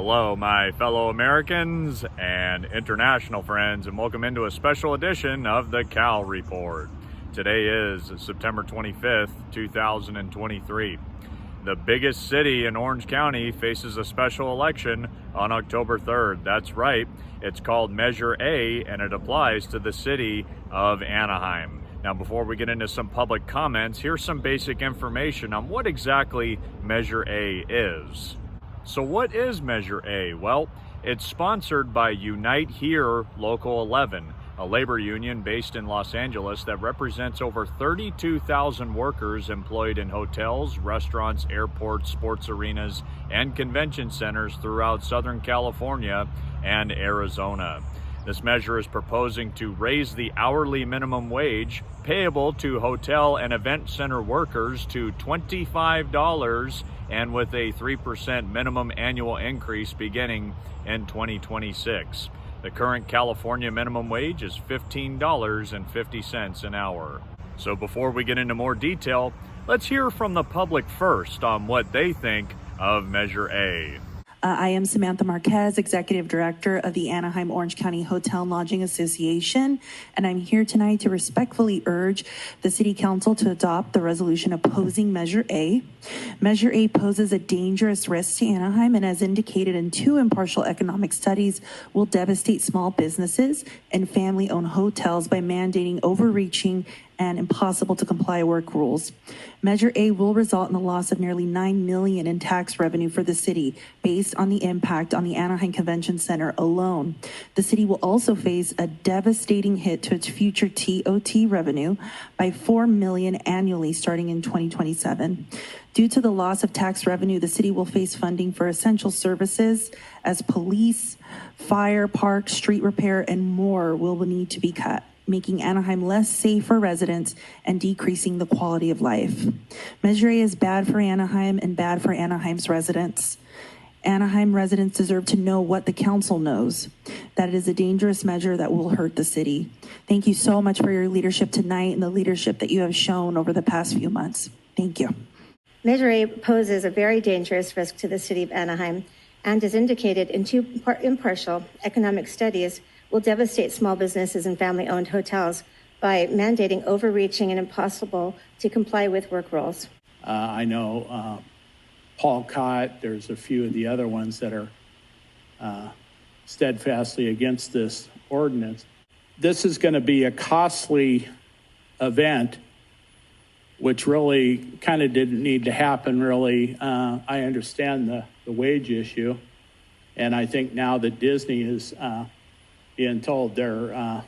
Hello, my fellow Americans and international friends, and welcome into a special edition of the Cal Report. Today is September 25th, 2023. The biggest city in Orange County faces a special election on October 3rd. That's right, it's called Measure A, and it applies to the city of Anaheim. Now, before we get into some public comments, here's some basic information on what exactly Measure A is. So what is Measure A? Well, it's sponsored by Unite Here Local 11, a labor union based in Los Angeles that represents over 32,000 workers employed in hotels, restaurants, airports, sports arenas, and convention centers throughout Southern California and Arizona. This measure is proposing to raise the hourly minimum wage payable to hotel and event center workers to $25 and with a 3% minimum annual increase beginning in 2026. The current California minimum wage is $15.50 an hour. So before we get into more detail, let's hear from the public first on what they think of Measure A. I am Samantha Marquez, Executive Director of the Anaheim Orange County Hotel and Lodging Association, and I'm here tonight to respectfully urge the City Council to adopt the resolution opposing Measure A. Measure A poses a dangerous risk to Anaheim, and as indicated in two impartial economic studies, will devastate small businesses and family-owned hotels by mandating overreaching and impossible to comply work rules. Measure A will result in the loss of nearly $9 million in tax revenue for the city based on the impact on the Anaheim Convention Center alone. The city will also face a devastating hit to its future TOT revenue by $4 million annually starting in 2027. Due to the loss of tax revenue, the city will face funding for essential services as police, fire, park, street repair, and more will need to be cut, making Anaheim less safe for residents and decreasing the quality of life. Measure A is bad for Anaheim and bad for Anaheim's residents. Anaheim residents deserve to know what the council knows, that it is a dangerous measure that will hurt the city. Thank you so much for your leadership tonight and the leadership that you have shown over the past few months. Thank you. Measure A poses a very dangerous risk to the city of Anaheim and, as indicated in two impartial economic studies, will devastate small businesses and family-owned hotels by mandating overreaching and impossible to comply with work rules. I know Paul Cott, there's a few of the other ones that are steadfastly against this ordinance. This is going to be a costly event, which really kind of didn't need to happen, really. I understand the wage issue, and I think now that Disney is being told they're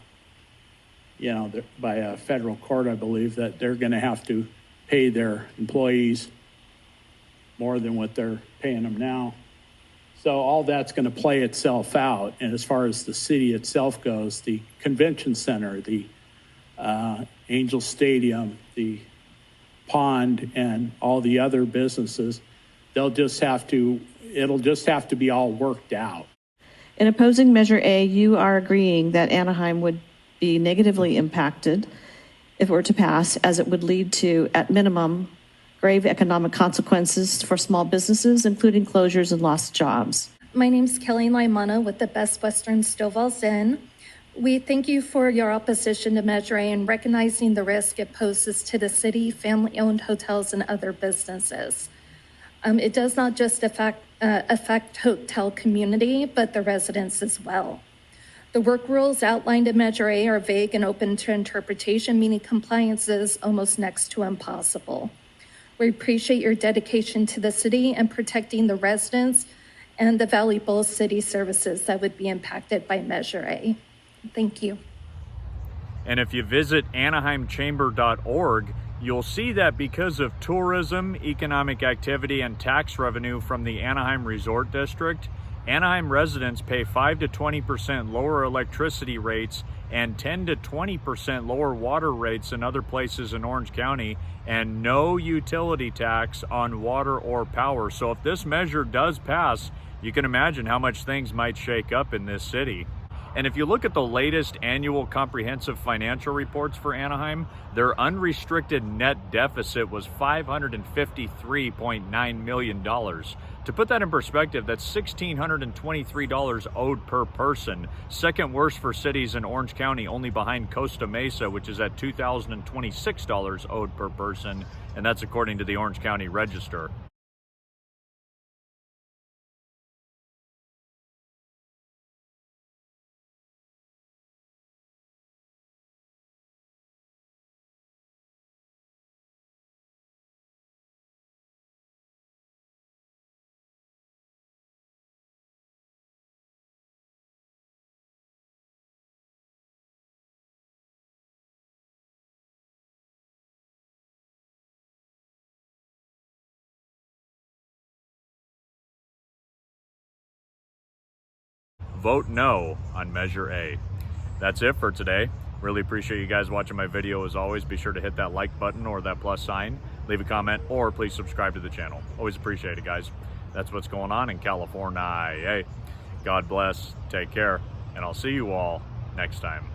by a federal court, I believe, that they're going to have to pay their employees more than what they're paying them now. So all that's going to play itself out. And as far as the city itself goes, the convention center, the Angel Stadium, the Pond, and all the other businesses, it'll just have to be all worked out. In opposing Measure A, you are agreeing that Anaheim would be negatively impacted if it were to pass, as it would lead to, at minimum, grave economic consequences for small businesses, including closures and lost jobs. My name's Kelly Laimana with the Best Western Stovall's Inn. We thank you for your opposition to Measure A and recognizing the risk it poses to the city, family-owned hotels, and other businesses. It does not just affect hotel community, but the residents as well. The work rules outlined in Measure A are vague and open to interpretation, meaning compliance is almost next to impossible. We appreciate your dedication to the city and protecting the residents and the valuable city services that would be impacted by Measure A. Thank you. And if you visit AnaheimChamber.org, you'll see that because of tourism, economic activity, and tax revenue from the Anaheim Resort District, Anaheim residents pay 5 to 20% lower electricity rates and 10 to 20% lower water rates than other places in Orange County, and no utility tax on water or power. So if this measure does pass, you can imagine how much things might shake up in this city. And if you look at the latest annual comprehensive financial reports for Anaheim, their unrestricted net deficit was $553.9 million. To put that in perspective, that's $1,623 owed per person. Second worst for cities in Orange County, only behind Costa Mesa, which is at $2,026 owed per person, and that's according to the Orange County Register. Vote no on Measure A. That's it for today. Really appreciate you guys watching my video. As always, be sure to hit that like button or that plus sign, leave a comment, or please subscribe to the channel. Always appreciate it, guys. That's what's going on in California. Hey, God bless, take care, and I'll see you all next time.